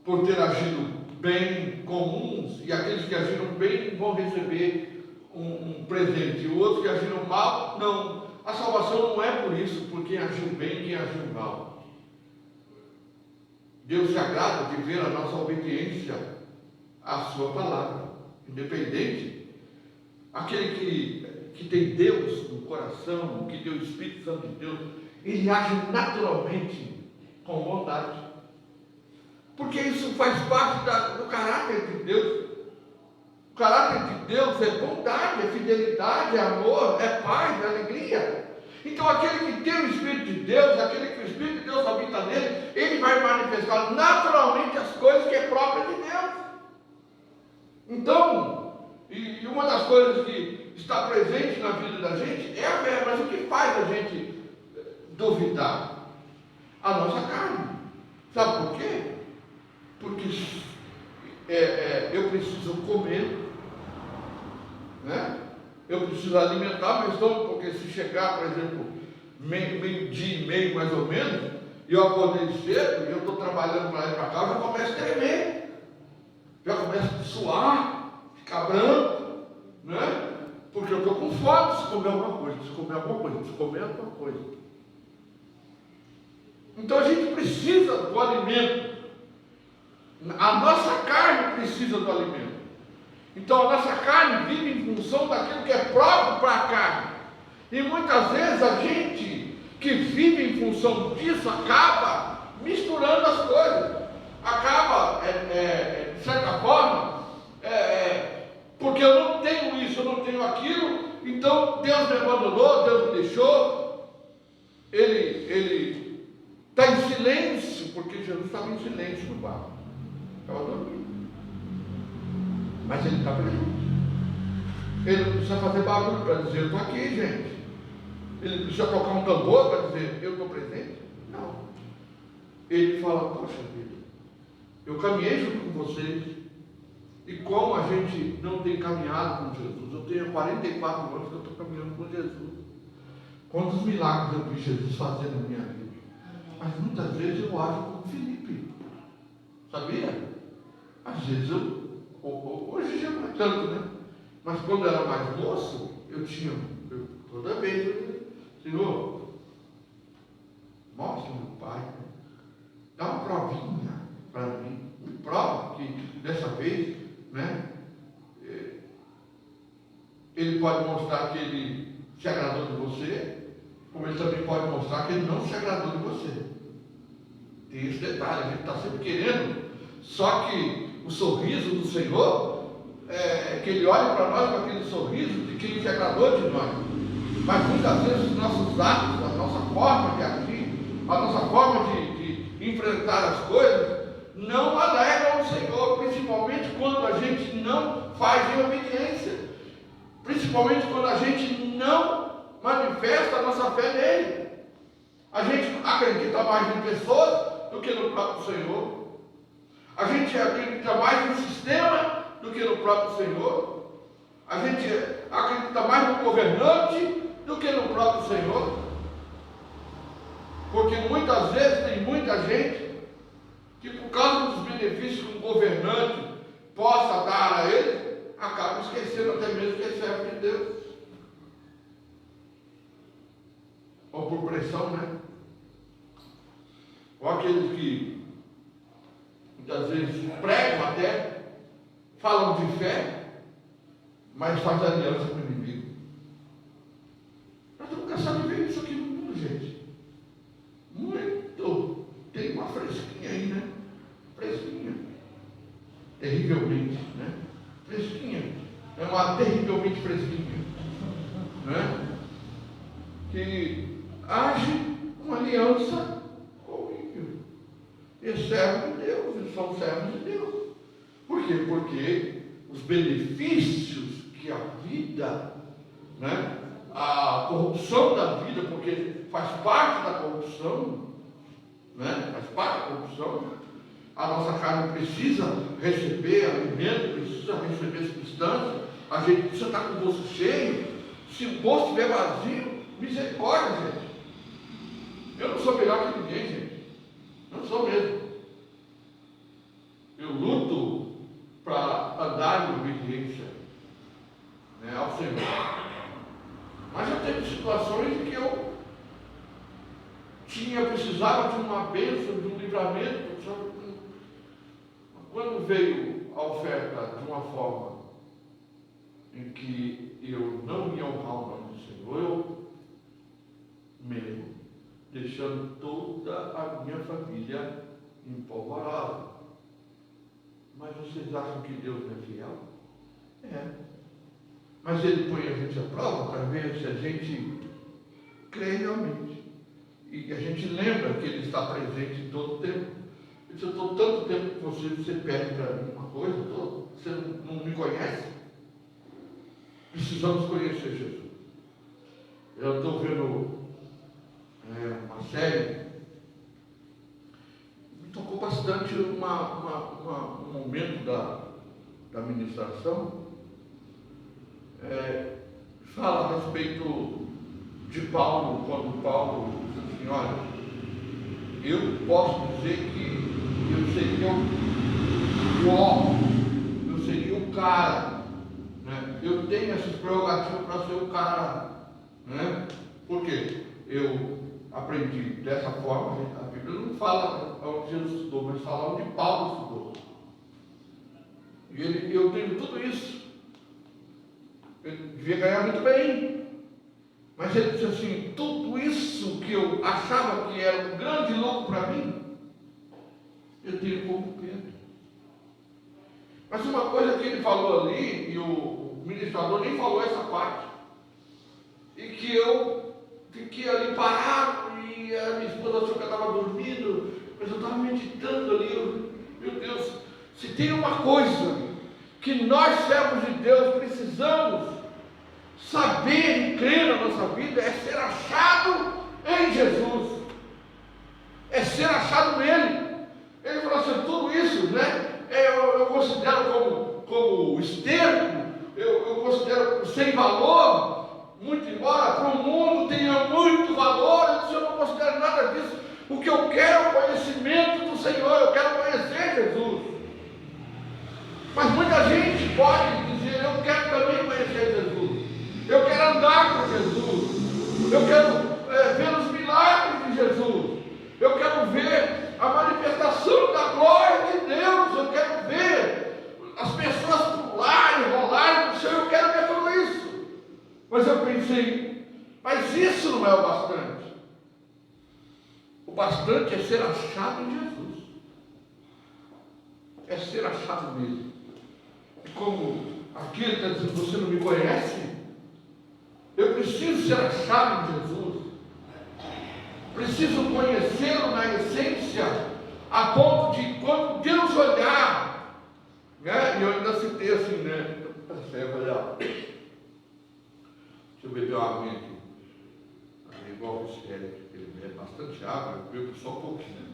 por ter agido bem comuns, e aqueles que agiram bem vão receber um presente, e outros que agiram mal, não. A salvação não é por isso, por quem agiu bem e quem agiu mal. Deus se agrada de ver a nossa obediência à sua palavra, independente. Aquele que tem Deus no coração, que tem o Espírito Santo de Deus, ele age naturalmente com bondade, porque isso faz parte do caráter de Deus. O caráter de Deus é bondade, é fidelidade, é amor, é paz, é alegria. Então aquele que tem o Espírito de Deus, aquele que o Espírito de Deus habita nele, ele vai manifestar naturalmente as coisas que é própria de Deus. Então, e uma das coisas que está presente na vida da gente é a fé. Mas o que faz a gente duvidar? A nossa carne. Sabe por quê? Porque eu preciso comer, né? Eu preciso alimentar meu estômago, porque se chegar, por exemplo, meio-dia e meio mais ou menos, e eu acordei cedo, e eu estou trabalhando para lá e para cá, eu já começo a tremer, já começo a suar, ficar branco, né? Porque eu estou com fome, preciso comer alguma coisa, preciso comer alguma coisa. Então a gente precisa do alimento. A nossa carne precisa do alimento. Então a nossa carne vive em função daquilo que é próprio para a carne. E muitas vezes a gente que vive em função disso acaba misturando as coisas. Acaba, de certa forma, porque eu não tenho isso, eu não tenho aquilo, então Deus me abandonou, Deus me deixou. Ele está em silêncio, porque Jesus estava em silêncio no barco. Estava dormindo. Mas ele está presente. Ele não precisa fazer barulho para dizer: eu estou aqui, gente. Ele precisa tocar um tambor para dizer: eu estou presente? Não. Ele fala: poxa vida, eu caminhei junto com vocês. E como a gente não tem caminhado com Jesus? Eu tenho 44 anos que eu estou caminhando com Jesus. Quantos milagres eu vi Jesus fazer na minha vida? Mas muitas vezes eu ajo como Felipe. Sabia? Às vezes hoje já não é tanto, né? Mas quando eu era mais moço, toda vez, Senhor, mostra meu pai, dá uma provinha para mim, me prova que dessa vez, né? Ele pode mostrar que ele se agradou de você, como ele também pode mostrar que ele não se agradou de você. Tem esse detalhe, a gente está sempre querendo, só que o sorriso do Senhor, que Ele olhe para nós com aquele sorriso de quem se agradou de nós. Mas muitas vezes os nossos atos, a nossa forma de agir, a nossa forma de enfrentar as coisas, não alegram o Senhor, principalmente quando a gente não faz em obediência. Principalmente quando a gente não manifesta a nossa fé nele. A gente acredita mais em pessoas do que no próprio Senhor. A gente acredita mais no sistema do que no próprio Senhor. A gente acredita mais no governante do que no próprio Senhor. Porque muitas vezes tem muita gente que, por causa dos benefícios que um governante possa dar a ele, acaba esquecendo até mesmo que é servo de Deus. Ou por pressão, né? Ou aqueles que muitas vezes pregam até, falam de fé, mas fazem aliança com o inimigo. Nós estamos cansados de ver isso aqui no mundo, gente. Muito. Tem uma fresquinha aí, né? Fresquinha. Terrivelmente, né? Fresquinha. É uma terrivelmente fresquinha. Né? Que age uma aliança com o ímpio. E é servo de Deus, eles são servos de Deus. Por quê? Porque os benefícios que a vida, né? A corrupção da vida, porque faz parte da corrupção, né? Faz parte da corrupção. A nossa carne precisa receber alimento, precisa receber substância. A gente precisa estar com o bolso cheio. Se o bolso estiver vazio, misericórdia, gente. Eu não sou melhor que ninguém, gente. Não sou mesmo. Eu luto para andar em obediência, né, ao Senhor. Mas já teve situações em que eu precisava de uma bênção, de um livramento. Quando veio a oferta de uma forma em que eu não ia honrar o nome do Senhor, eu mesmo, deixando toda a minha família empolvorada. Mas vocês acham que Deus não é fiel? É. Mas Ele põe a gente à prova para ver se a gente crê realmente. E a gente lembra que Ele está presente em todo o tempo. Se eu estou tanto tempo com você pede para mim uma coisa, você não me conhece? Precisamos conhecer Jesus. Eu estou vendo uma série, me tocou bastante um momento da ministração, fala a respeito de Paulo, quando Paulo diz assim, olha, eu posso dizer que eu seria o homem, eu seria o cara, né? Eu tenho essas prerrogativas para ser o cara, né? Por quê? Eu aprendi dessa forma, a Bíblia não fala onde Jesus estudou, mas fala onde Paulo estudou. E eu tenho tudo isso. Ele devia ganhar muito bem. Mas ele disse assim, tudo isso que eu achava que era um grande lucro para mim, eu tenho como Pedro. Mas uma coisa que ele falou ali, e o ministrador nem falou essa parte, e que eu fiquei ali parado, e a minha esposa achou que eu estava dormindo, mas eu estava meditando ali, meu Deus, se tem uma coisa que nós, servos de Deus, precisamos saber e crer na nossa vida, é ser achado em Jesus, é ser achado nele. Ele falou assim, tudo isso, né, eu considero como esterco, eu considero sem valor, muito embora para o mundo tenha muito valor, eu não considero nada disso, O que eu quero é o conhecimento do Senhor, eu quero conhecer Jesus. Mas muita gente pode dizer, eu quero também conhecer Jesus. Eu quero andar com Jesus. Eu quero ver os milagres de Jesus. Eu quero ver a manifestação da glória de Deus. Eu quero ver as pessoas pularem, rolarem no chão. Eu quero ver tudo isso. Mas eu pensei, mas isso não é o bastante. O bastante é ser achado em Jesus. É ser achado nele. E como aqui ele está dizendo, você não me conhece? Eu preciso ser achado em Jesus. Preciso conhecê-lo na essência, a ponto de quando Deus olhar, né? E eu ainda citei assim, né? Deixa eu beber uma água aqui. É igual o Sérgio, ele bebe bastante água, eu bebo só um pouquinho.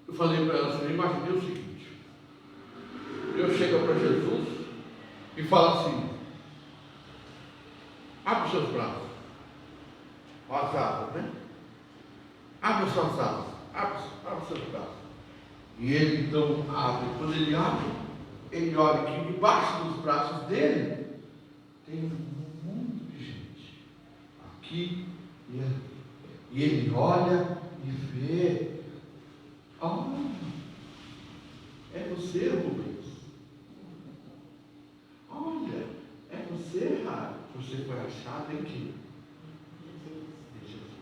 Eu falei para ela assim, eu imaginei o seguinte, eu chego para Jesus e falo assim, abre os seus braços, as asas, né? Abre as suas asas, abre os seus braços. E ele então abre, quando ele abre, ele olha que debaixo dos braços dele tem um mundo de gente, aqui e ali. E ele olha e vê, é você, Rubens. Olha, é você, Rara. Você foi achado em quem? Em Jesus.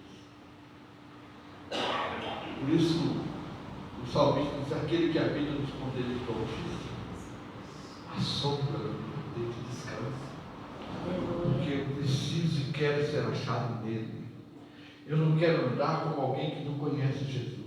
Por isso, o salmista diz, aquele que habita nos poderes do Altíssimo, a sombra dele descansa. Porque eu preciso e quero ser achado nele. Eu não quero andar como alguém que não conhece Jesus.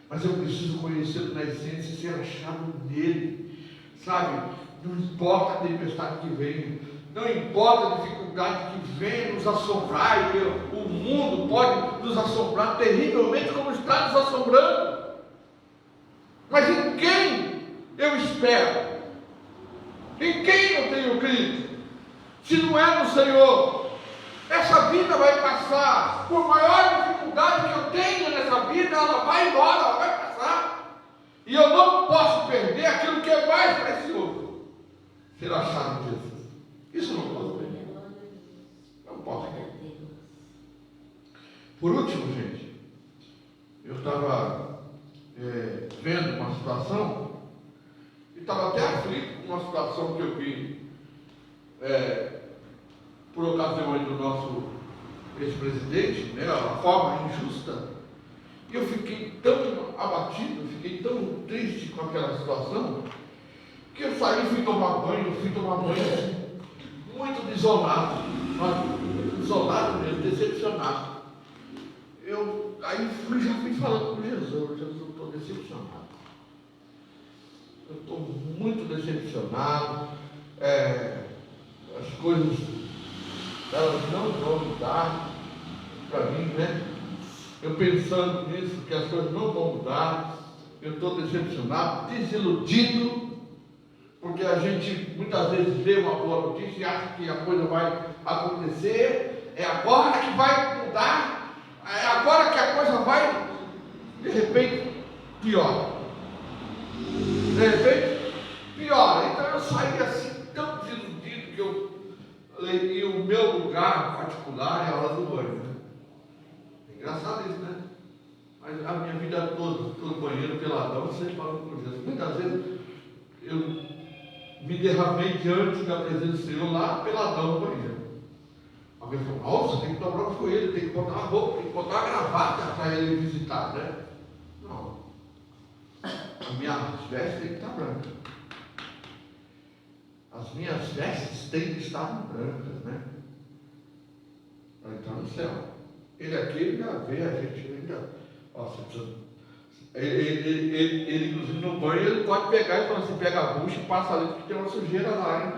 Mas eu preciso conhecê-lo na essência e ser achado nele. Sabe? Não importa a tempestade que vem. Não importa a dificuldade que vem nos assombrar. E o mundo pode nos assombrar terrivelmente como está nos assombrando. Mas em quem eu espero? Em quem eu tenho crido? Se não é no Senhor, essa vida vai passar. Por maior dificuldade que eu tenha nessa vida, ela vai embora, ela vai passar. E eu não posso perder aquilo que é mais precioso, ser achado em Jesus. Isso eu não posso perder. Não posso perder. Por último, gente, eu estava vendo uma situação e estava até aflito com uma situação que eu vi por ocasião aí do nosso ex-presidente, né, a forma injusta. E eu fiquei tão abatido, fiquei tão triste com aquela situação, que eu saí e fui tomar banho assim, muito desolado, desolado mesmo, decepcionado. Aí já fui falando com Jesus, eu estou decepcionado. Eu estou muito decepcionado. As coisas, elas não vão mudar para mim, né? Eu pensando nisso, que as coisas não vão mudar, eu estou decepcionado, desiludido, porque a gente muitas vezes vê uma boa notícia e acha que a coisa vai acontecer, é agora que vai mudar, é agora que a coisa vai, de repente, piora. De repente, piora. Então eu saí assim, tão desiludido, que eu levei o meu lugar particular é a hora do banho, né? É engraçado isso, né? Mas a minha vida toda, no banheiro, peladão, sempre falando com Jesus. Muitas vezes eu me derramei diante da presença do Senhor lá, peladão no banheiro. Alguém falou, nossa, tem que dobrar o joelho, tem que botar uma roupa, tem que botar uma gravata para ele visitar, né? Não. A minha veste tem que estar branca. As minhas vestes têm que estar brancas, né? Para entrar no céu. Ele aqui, ele já vê a gente, ele ainda. Nossa, ele, inclusive, no banho, ele pode pegar e falar assim: pega a bucha e passa ali, porque tem uma sujeira lá, hein?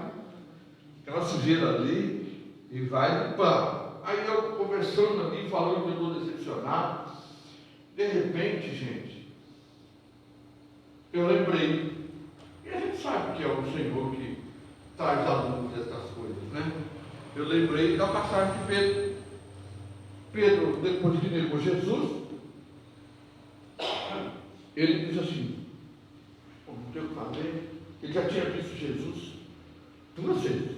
Tem uma sujeira ali, e vai limpar. Aí eu conversando ali, falando que eu estou decepcionado. De repente, gente, eu lembrei. E a gente sabe que é o Senhor que traz a luz dessas coisas, né? Eu lembrei da passagem de Pedro. Pedro, depois que negou Jesus, ele disse assim, não tem o que fazer. Ele já tinha visto Jesus 2 vezes.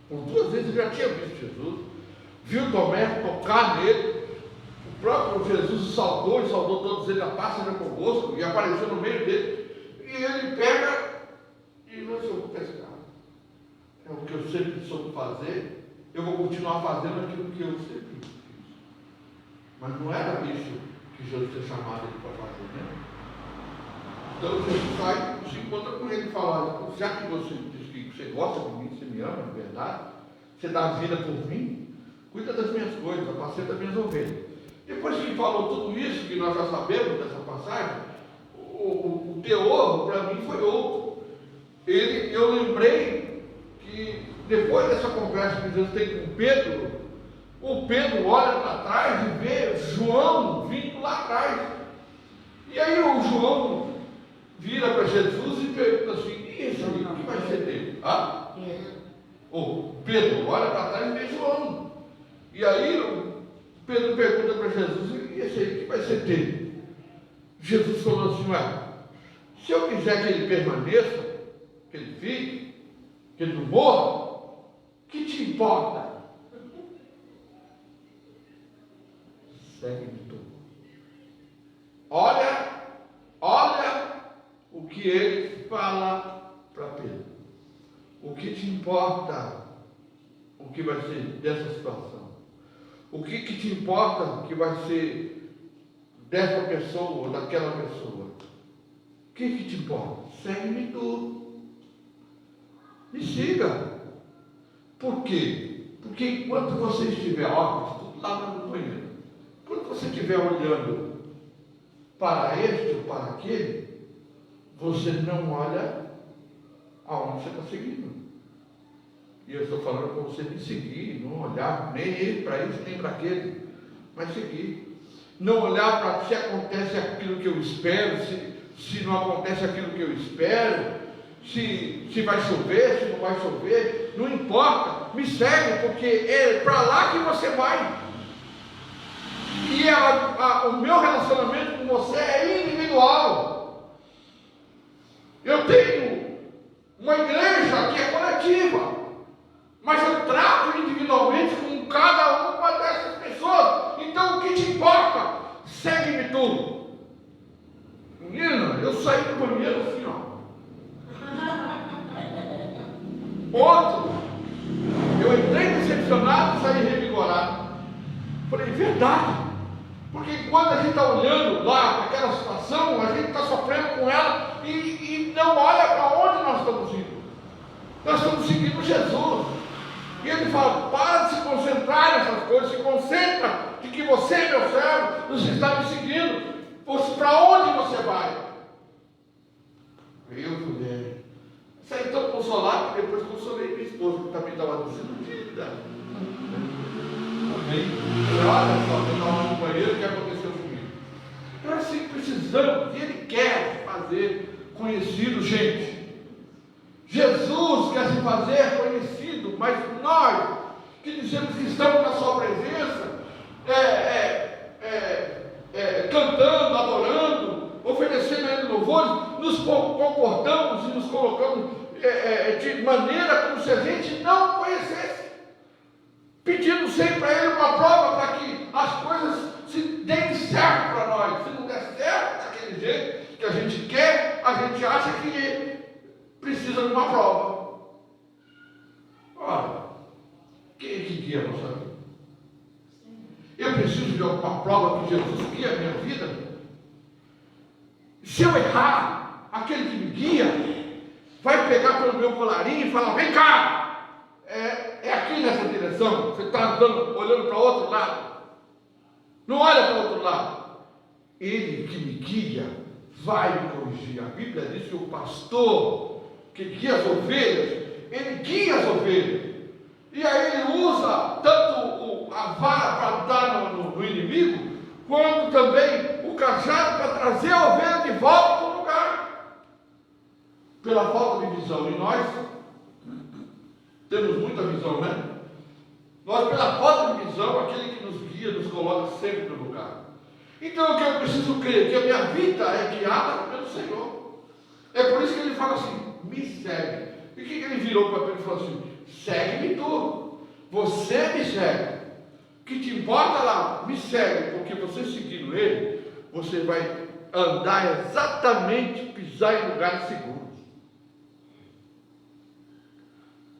Por 2 vezes ele já tinha visto Jesus. Viu Tomé tocar nele. O próprio Jesus o saudou, e saudou todos eles, a paz seja convosco, e apareceu no meio dele. E ele pega e diz, eu vou pescar. É o que eu sempre soube fazer, eu vou continuar fazendo aquilo que eu sempre fiz. Mas não era isso que Jesus tinha chamado ele para fazer, né? Então Jesus sai, se encontra com ele e fala, já que você diz que você gosta de mim, você me ama, de verdade, você dá a vida por mim, cuida das minhas coisas, apacenta das minhas ovelhas. Depois que falou tudo isso, que nós já sabemos dessa passagem, o teor para mim foi outro. Eu lembrei que depois dessa conversa que Jesus tem com Pedro, o Pedro olha para trás e vê João vindo lá atrás. E aí o João vira para Jesus e pergunta assim, e esse aí, o que vai ser dele? O Pedro olha para trás e vê João. E aí o Pedro pergunta para Jesus, e esse aí, o que vai ser dele? Jesus falou assim, se eu quiser que ele permaneça, que ele fique, que ele não morra, que te importa? Segue-me tu. Olha o que ele fala para Pedro. O que te importa? O que vai ser dessa situação? O que te importa que vai ser dessa pessoa ou daquela pessoa? O que te importa? Segue-me tu. Me siga. Por quê? Porque enquanto você estiver, tudo lá no banheiro, quando você estiver olhando para este ou para aquele, você não olha aonde você está seguindo. E eu estou falando para você me seguir, não olhar nem ele para isso, nem para aquele, mas seguir. Não olhar para se acontece aquilo que eu espero, se não acontece aquilo que eu espero, se vai chover, se não vai chover, não importa, me segue, porque é para lá que você vai. E o meu relacionamento com você é individual. Eu tenho uma igreja que é coletiva, mas eu trato individualmente com cada uma dessas pessoas. Então o que te importa? Segue-me tu. Menina, eu saí do banheiro assim, Outro, eu entrei decepcionado e saí revigorado. Falei, verdade. Porque enquanto a gente está olhando lá para aquela situação, a gente está sofrendo com ela e não olha para onde nós estamos indo. Nós estamos seguindo Jesus. E ele fala, para de se concentrar nessas coisas, se concentra de que você, meu servo, você está me seguindo. Para onde você vai? Eu falei, saí tão consolado que depois consolei minha esposa, que também estava desiludida. Amém? Olha só, eu estava no banheiro, o que aconteceu comigo? Então assim precisamos, e Ele quer fazer conhecido, gente. Jesus quer se fazer conhecido, mas nós que dizemos que estamos na sua presença, cantando, adorando, oferecendo a Ele louvores, nos comportamos e nos colocamos de maneira como se a gente não conhecesse, pedindo sempre a Ele uma prova para que as coisas se deem certo para nós. Se não der certo daquele jeito que a gente quer, a gente acha que precisa de uma prova. Olha, quem é que guia a nossa vida? Eu preciso de alguma prova que Jesus guia a minha vida? Se eu errar, aquele que me guia vai pegar pelo meu colarinho e falar, vem cá, é aqui nessa direção, você está andando, olhando para o outro lado, não olha para o outro lado. Ele que me guia vai me corrigir. A Bíblia diz que o pastor que guia as ovelhas, ele guia as ovelhas, e aí ele usa tanto a vara para dar no inimigo, quanto também o cajado para trazer a ovelha de volta para o lugar, pela falta de visão. E nós temos muita visão, né? Nós, pela falta de visão, aquele que nos guia, nos coloca sempre no lugar. Então o que eu preciso crer? Que a minha vida é guiada pelo Senhor. É por isso que ele fala assim, me segue. E o que ele virou para Pedro e falou assim, segue-me tu, você me segue. O que te importa lá, me segue, porque você seguindo ele, você vai andar exatamente, pisar em lugares seguros.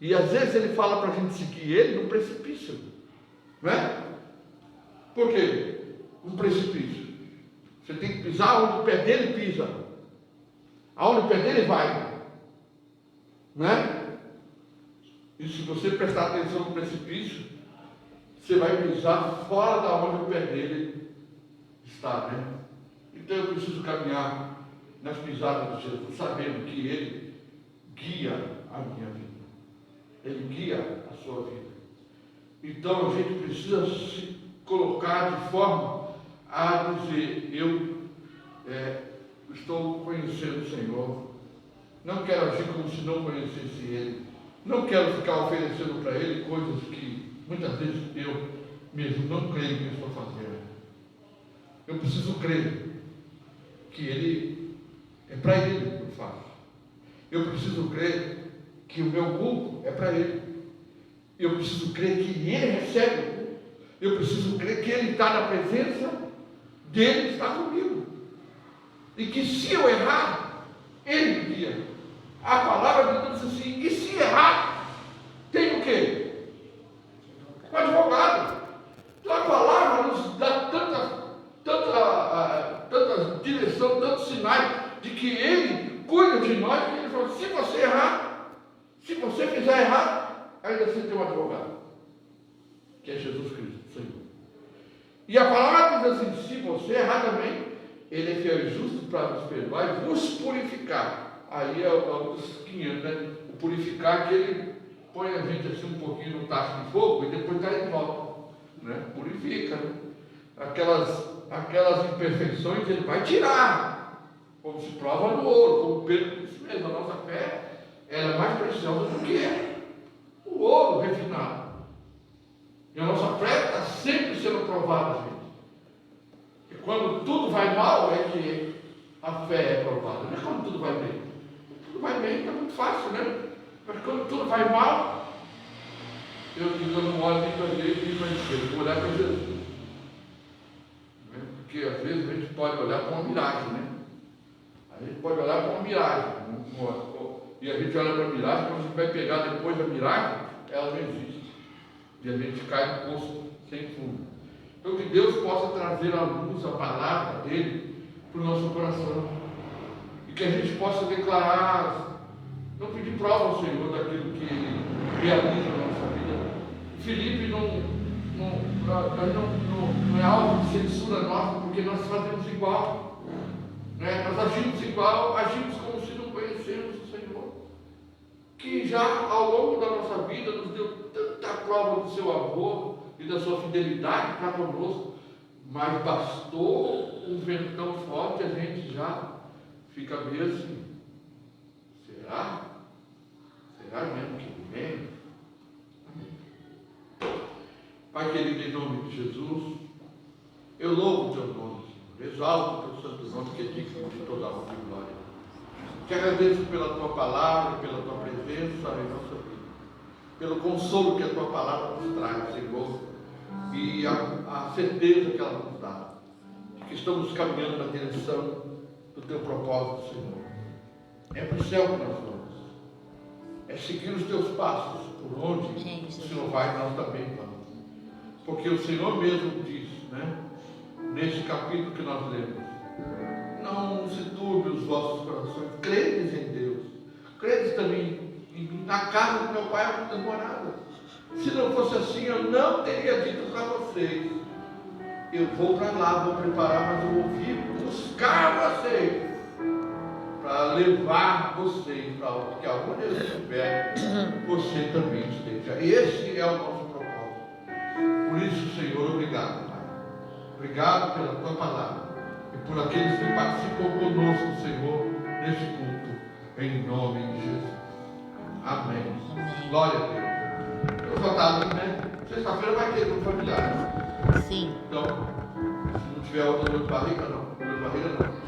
E às vezes ele fala para a gente seguir ele no precipício, não é? Por quê? Um precipício. Você tem que pisar onde o pé dele pisa, aonde o pé dele vai, não é? E se você prestar atenção no precipício, você vai pisar fora da onde o pé dele está, né? Então eu preciso caminhar nas pisadas de Jesus, sabendo que ele guia a minha vida. Ele guia a sua vida. Então a gente precisa se colocar de forma a dizer, eu estou conhecendo o Senhor, não quero agir como se não conhecesse Ele, não quero ficar oferecendo para Ele coisas que muitas vezes eu mesmo não creio que estou fazendo. Eu preciso crer que Ele é para Ele que eu faço. Eu preciso crer que o meu culto é para Ele. Eu preciso crer que Ele recebe o culto. Eu preciso crer que Ele está na presença dele, está comigo. E que se eu errar, Ele me guia. A palavra de Deus diz assim, e se errar, tem o quê? O advogado. Então a palavra nos dá tanta direção, tantos sinais de que Ele cuida de nós, que Ele falou, se você errar, se você fizer errar, ainda você tem um advogado, que é Jesus Cristo, Senhor. E a palavra diz assim, se você errar também, Ele é fiel e justo para nos perdoar e vos purificar. Aí é os 500, né? O purificar que Ele põe a gente assim um pouquinho no tacho de fogo e depois está de volta, né? Purifica, né? Aquelas imperfeições Ele vai tirar, como se prova no ouro, como Pedro disse mesmo, a nossa fé ela é mais preciosa do que o ouro refinado. E a nossa fé está sempre sendo provada, gente. E quando tudo vai mal, é que a fé é provada. Não é quando tudo vai bem. Tudo vai bem, está muito fácil, né? Mas quando tudo vai mal, eu digo, eu não olho nem para a direita nem para a esquerda, eu vou olhar para Jesus. Porque às vezes a gente pode olhar para uma miragem, né? A gente pode olhar para uma miragem. E a gente olha para a miragem, quando a gente vai pegar depois da miragem, ela não existe. E a gente cai no poço sem fundo. Então que Deus possa trazer à luz a palavra dele para o nosso coração. E que a gente possa declarar, não pedir prova ao Senhor daquilo que Ele realiza na nossa vida. Filipe não é algo de censura nossa, porque nós fazemos igual. Né? Nós agimos igual, agimos como se não conhecemos o Senhor. Que já ao longo da nossa vida nos deu tanta prova do seu amor e da sua fidelidade para conosco, mas bastou um ventão forte, a gente já fica meio assim. Será? Será mesmo que vem? Pai querido, em nome de Jesus, eu louvo o teu nome, Senhor, exalto o teu santo nome, que é digno de toda a honra e glória. Te agradeço pela tua palavra, pela tua presença em nossa vida, pelo consolo que a tua palavra nos traz, Senhor, e a certeza que ela nos dá, de que estamos caminhando na direção do teu propósito, Senhor. É para o céu que nós vamos, é seguir os teus passos, por onde o Senhor vai, nós também vamos. Porque o Senhor mesmo diz, né, nesse capítulo que nós lemos, não se turbe os vossos corações, credes em Deus, credes também na casa do meu Pai há muitas moradas. Se não fosse assim, eu não teria dito para vocês, eu vou para lá, vou preparar, mas eu vou vir buscar vocês, para levar vocês para onde, que aonde eu estiver, você também esteja. Esse é o nosso propósito. Por isso, Senhor, obrigado, Pai. Obrigado pela tua palavra e por aqueles que participam conosco, Senhor, neste culto, em nome de Jesus. Amém. Glória a Deus. Eu só estava ali, né? Sexta-feira vai ter grupo familiar. Sim. Então, se não tiver outra dor de barriga, não. Dor de barriga, não.